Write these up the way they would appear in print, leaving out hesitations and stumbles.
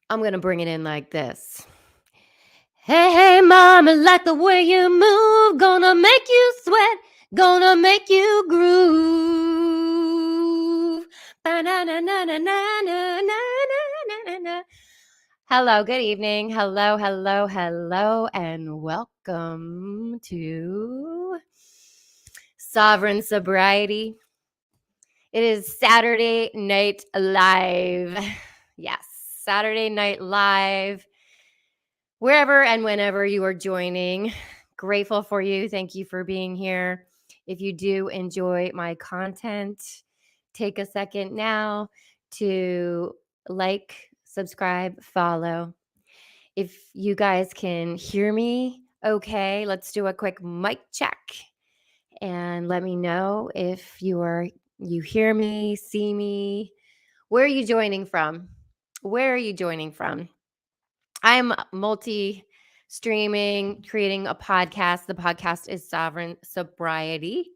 I'm going to bring it in like this. Hey, hey, mama, like the way you move. Gonna make you sweat. Gonna make you groove. Ba-na-na-na-na-na-na-na-na-na-na. Hello, good evening. Hello, hello, hello, and welcome to Sovereign Sobriety. It is Saturday Night Live. Yes, Saturday Night Live. Wherever and whenever you are joining, grateful for you. Thank you for being here. If you do enjoy my content, take a second now to like, subscribe, follow. If you guys can hear me okay, let's do a quick mic check and let me know if you hear me, see me. Where are you joining from? Where are you joining from? I'm multi streaming, creating a podcast. The podcast is Sovereign Sobriety.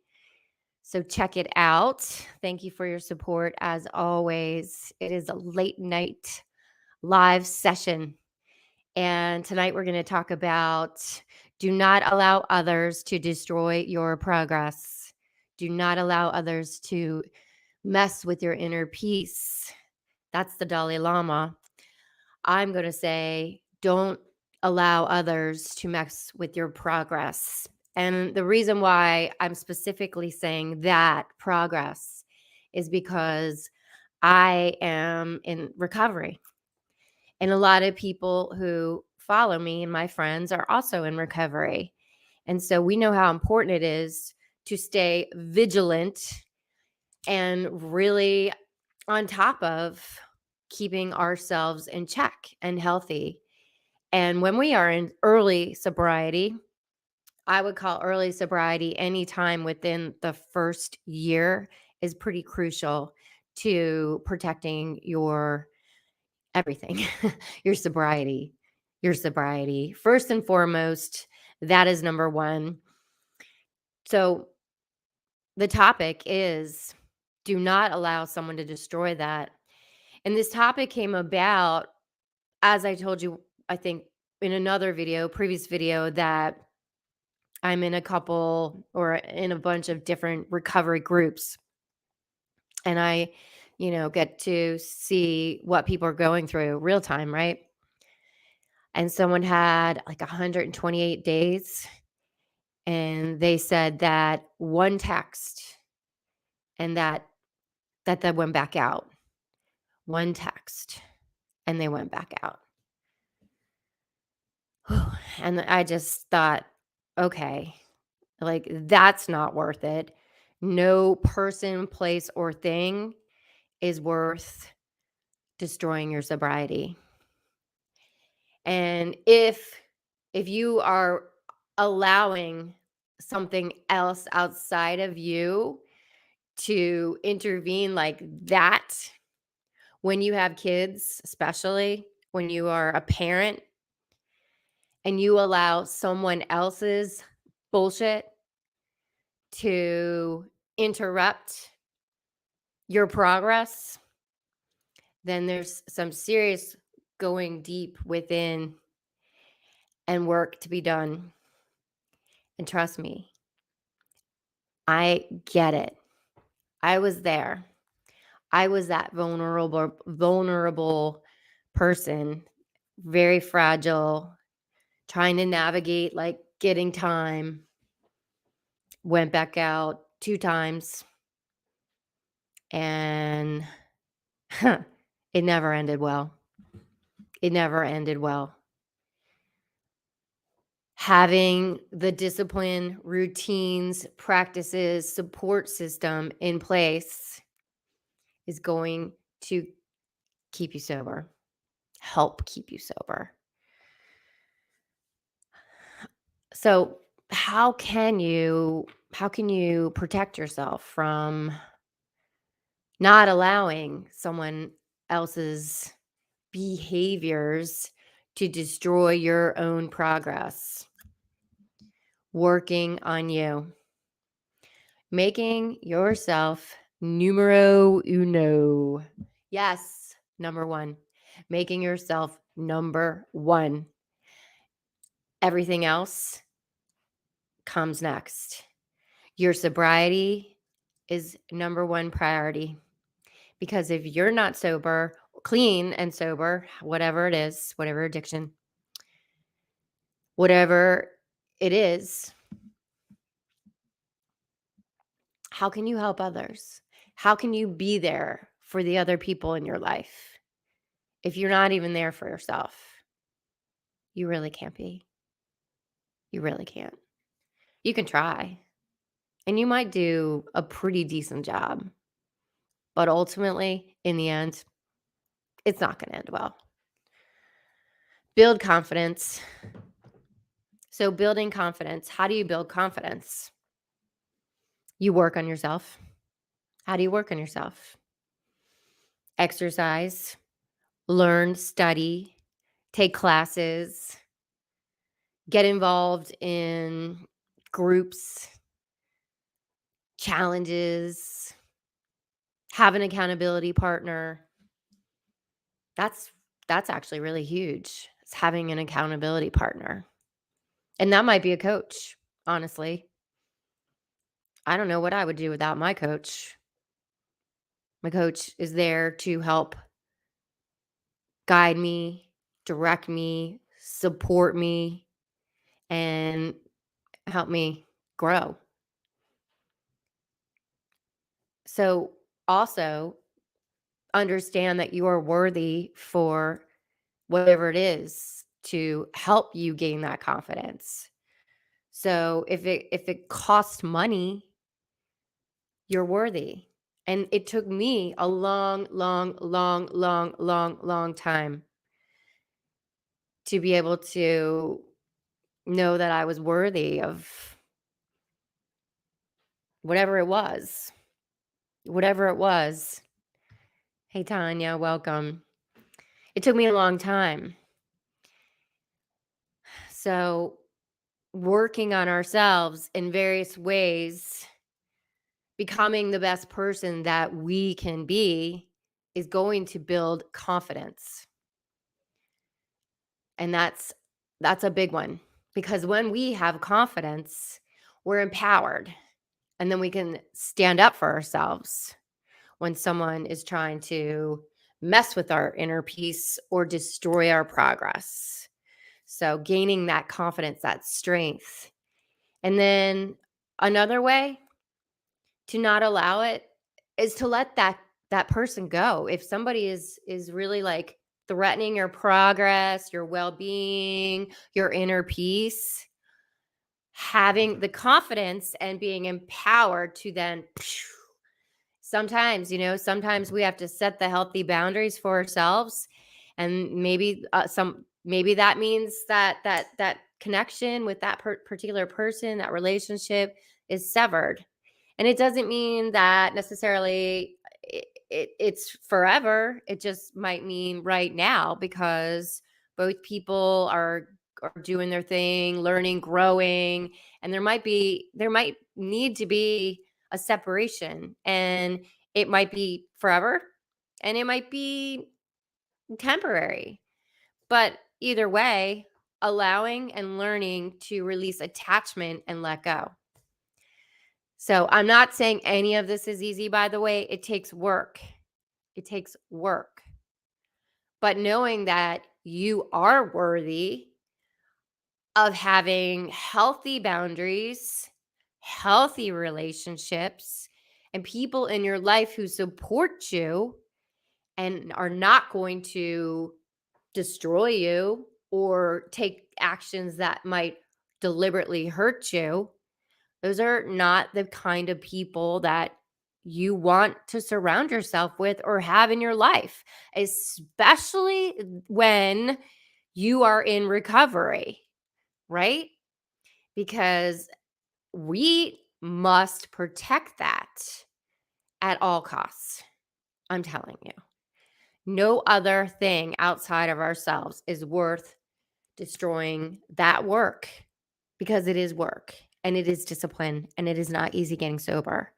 So check it out. Thank you for your support. As always, it is a late night live session. And tonight we're going to talk about do not allow others to destroy your progress. Do not allow others to mess with your inner peace. That's the Dalai Lama. I'm going to say, don't allow others to mess with your progress. And the reason why I'm specifically saying that progress is because I am in recovery. And a lot of people who follow me and my friends are also in recovery. And so we know how important it is to stay vigilant and really on top of keeping ourselves in check and healthy. And when we are in early sobriety, I would call early sobriety any time within the first year is pretty crucial to protecting your everything, your sobriety, your sobriety. First and foremost, that is number one. So the topic is do not allow someone to destroy that. And this topic came about, as I told you, I think in another video, previous video, that I'm in a couple or in a bunch of different recovery groups. And I, get to see what people are going through real time, right? And someone had like 128 days. And they said that one text and that went back out. One text and they went back out. And I just thought, okay, like that's not worth it. No person, place, or thing is worth destroying your sobriety. And if you are allowing something else outside of you to intervene like that, when you have kids, especially when you are a parent, and you allow someone else's bullshit to interrupt your progress, then there's some serious going deep within and work to be done. And trust me, I get it. I was there. I was that vulnerable person, very fragile, trying to navigate like getting time. Went back out 2 times and it never ended well. It never ended well. Having the discipline, routines, practices, support system in place is going to keep you sober, help keep you sober. So, how can you protect yourself from not allowing someone else's behaviors to destroy your own progress? Working on you. Making yourself numero uno. Yes, number one. making yourself number one. Everything else comes next. Your sobriety is number one priority, because if you're not sober, clean and sober, whatever it is, whatever addiction, whatever it is, how can you help others? How can you be there for the other people in your life if you're not even there for yourself? You really can't be. You really can't. You can try, and you might do a pretty decent job, but ultimately, in the end, it's not going to end well. Build confidence. So, building confidence. How do you build confidence? You work on yourself. How do you work on yourself? Exercise, learn, study, take classes, get involved in groups, challenges, have an accountability partner. That's actually really huge. It's having an accountability partner. And that might be a coach, honestly. I don't know what I would do without my coach. My coach is there to help guide me, direct me, support me, and help me grow. So, also understand that you are worthy for whatever it is to help you gain that confidence. So, if it costs money, you're worthy. And it took me a long, long, long, long, long, long time to be able to know that I was worthy of whatever it was. Whatever it was. Hey, Tanya, welcome. It took me a long time. So, working on ourselves in various ways, becoming the best person that we can be, is going to build confidence. And that's a big one, because when we have confidence, we're empowered, and then we can stand up for ourselves when someone is trying to mess with our inner peace or destroy our progress. So gaining that confidence, that strength. And then another way to not allow it is to let that person go. If somebody is really like threatening your progress, your well-being, your inner peace, having the confidence and being empowered to then sometimes we have to set the healthy boundaries for ourselves, and maybe maybe that means that connection with that particular person, that relationship is severed. And it doesn't mean that necessarily it's forever. It just might mean right now, because both people are doing their thing, learning, growing, and there might need to be a separation, and it might be forever and it might be temporary. But either way, allowing and learning to release attachment and let go. So I'm not saying any of this is easy, by the way. It takes work. It takes work. But knowing that you are worthy of having healthy boundaries, healthy relationships, and people in your life who support you and are not going to destroy you or take actions that might deliberately hurt you. Those are not the kind of people that you want to surround yourself with or have in your life, especially when you are in recovery, right? Because we must protect that at all costs. I'm telling you. No other thing outside of ourselves is worth destroying that work, because it is work and it is discipline and it is not easy getting sober.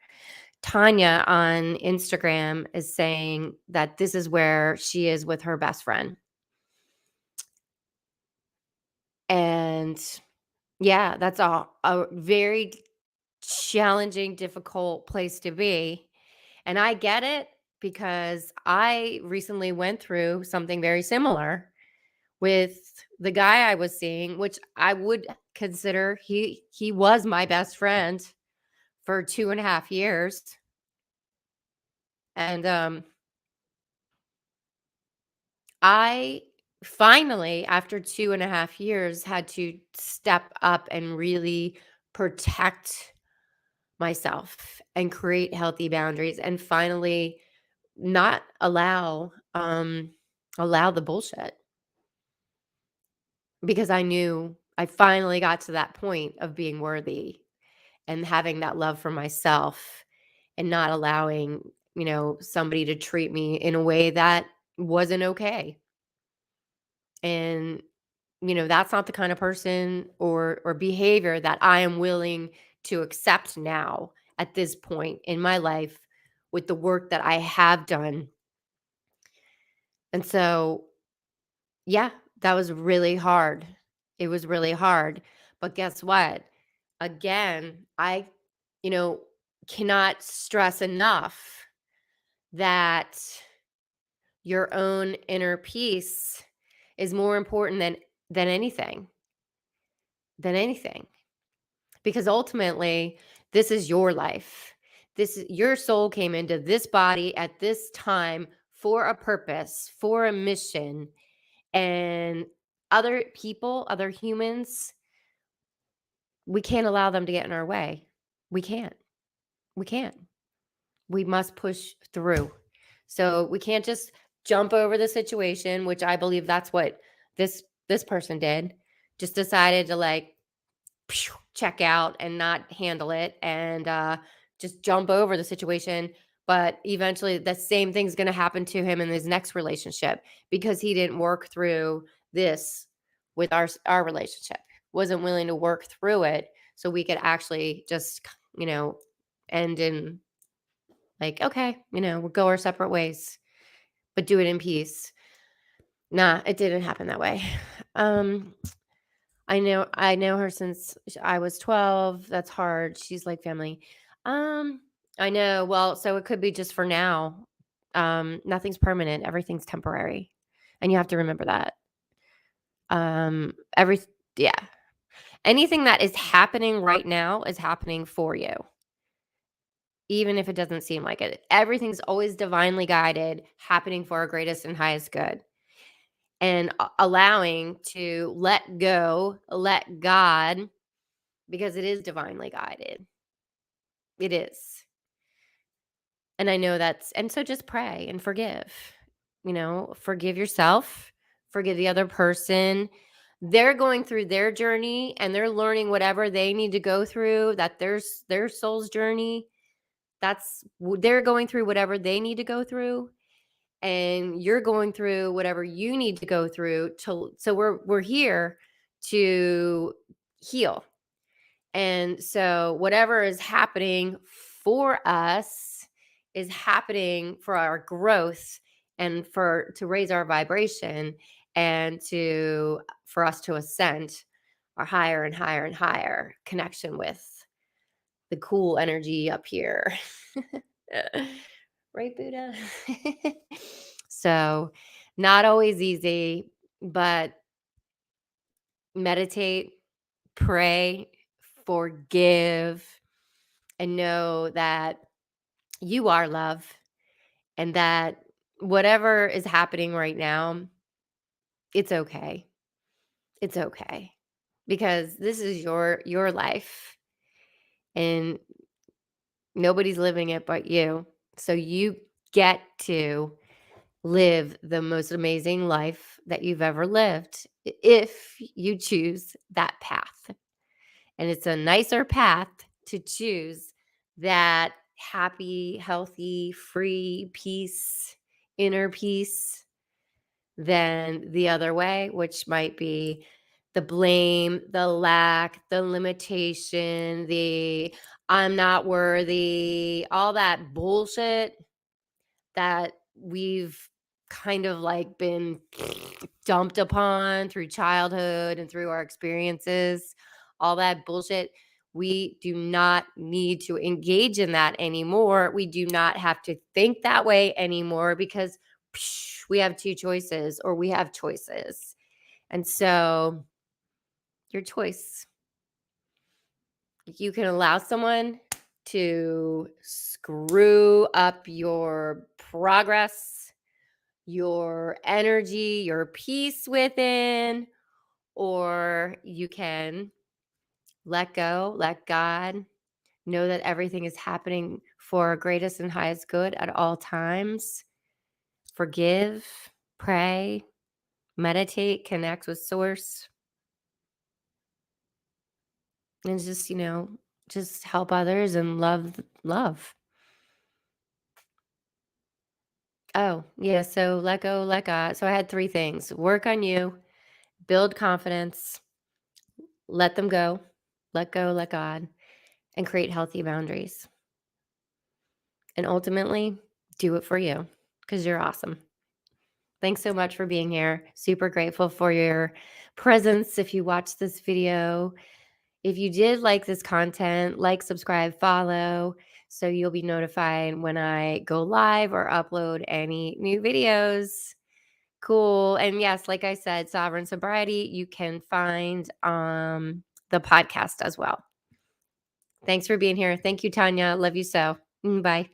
Tanya on Instagram is saying that this is where she is with her best friend. And yeah, that's a very challenging, difficult place to be. And I get it because I recently went through something very similar with the guy I was seeing, which I would consider he was my best friend for 2.5 years. And I finally, after 2.5 years, had to step up and really protect myself and create healthy boundaries and finally not allow the bullshit, because I knew I finally got to that point of being worthy and having that love for myself and not allowing, somebody to treat me in a way that wasn't okay. And that's not the kind of person or behavior that I am willing to accept now at this point in my life with the work that I have done. And so, yeah, that was really hard. It was really hard. But guess what? Again, I, you know, cannot stress enough that your own inner peace is more important than anything, than anything. Because ultimately, this is your life. Your soul came into this body at this time for a purpose, for a mission, and other people, other humans, we can't allow them to get in our way. We can't. We can't. We must push through. So we can't just jump over the situation, which I believe that's what this person did. Just decided to like check out and not handle it and just jump over the situation. But eventually, the same thing's going to happen to him in his next relationship because he didn't work through this with our relationship, wasn't willing to work through it so we could actually just, end in like, okay, we'll go our separate ways, but do it in peace. Nah, it didn't happen that way. Um, I know her since I was 12. That's hard. She's like family. Um, I know. Well, so it could be just for now. Nothing's permanent. Everything's temporary. And you have to remember that. Every Yeah. Anything that is happening right now is happening for you, even if it doesn't seem like it. Everything's always divinely guided, happening for our greatest and highest good. And allowing to let go, let God, because it is divinely guided. It is. And I know and so just pray and forgive. Forgive yourself, forgive the other person. They're going through their journey and they're learning whatever they need to go through, that their soul's journey. They're going through whatever they need to go through, and you're going through whatever you need to go through so we're here to heal. And so whatever is happening for us is happening for our growth and to raise our vibration and for us to ascend our higher and higher and higher connection with the cool energy up here. Right, Buddha? So, not always easy, but meditate, pray, forgive, and know that you are love and that whatever is happening right now, it's okay. It's okay because this is your life and nobody's living it but you. So you get to live the most amazing life that you've ever lived if you choose that path. And it's a nicer path to choose that happy, healthy, free peace, inner peace than the other way, which might be the blame, the lack, the limitation, the I'm not worthy, all that bullshit that we've kind of like been dumped upon through childhood and through our experiences, all that bullshit. We do not need to engage in that anymore. We do not have to think that way anymore because we have two choices or we have choices. And so, your choice. You can allow someone to screw up your progress, your energy, your peace within, or you can let go, let God, know that everything is happening for our greatest and highest good at all times. Forgive, pray, meditate, connect with source, and just, just help others and love. Oh, yeah. So let go, let God. So I had three things: work on you, build confidence, let them go, let God, and create healthy boundaries. And ultimately, do it for you because you're awesome. Thanks so much for being here. Super grateful for your presence. If you watched this video, if you did like this content, like, subscribe, follow, so you'll be notified when I go live or upload any new videos. Cool. And yes, like I said, Sovereign Sobriety, you can find the podcast as well. Thanks for being here. Thank you, Tanya. Love you so. Bye.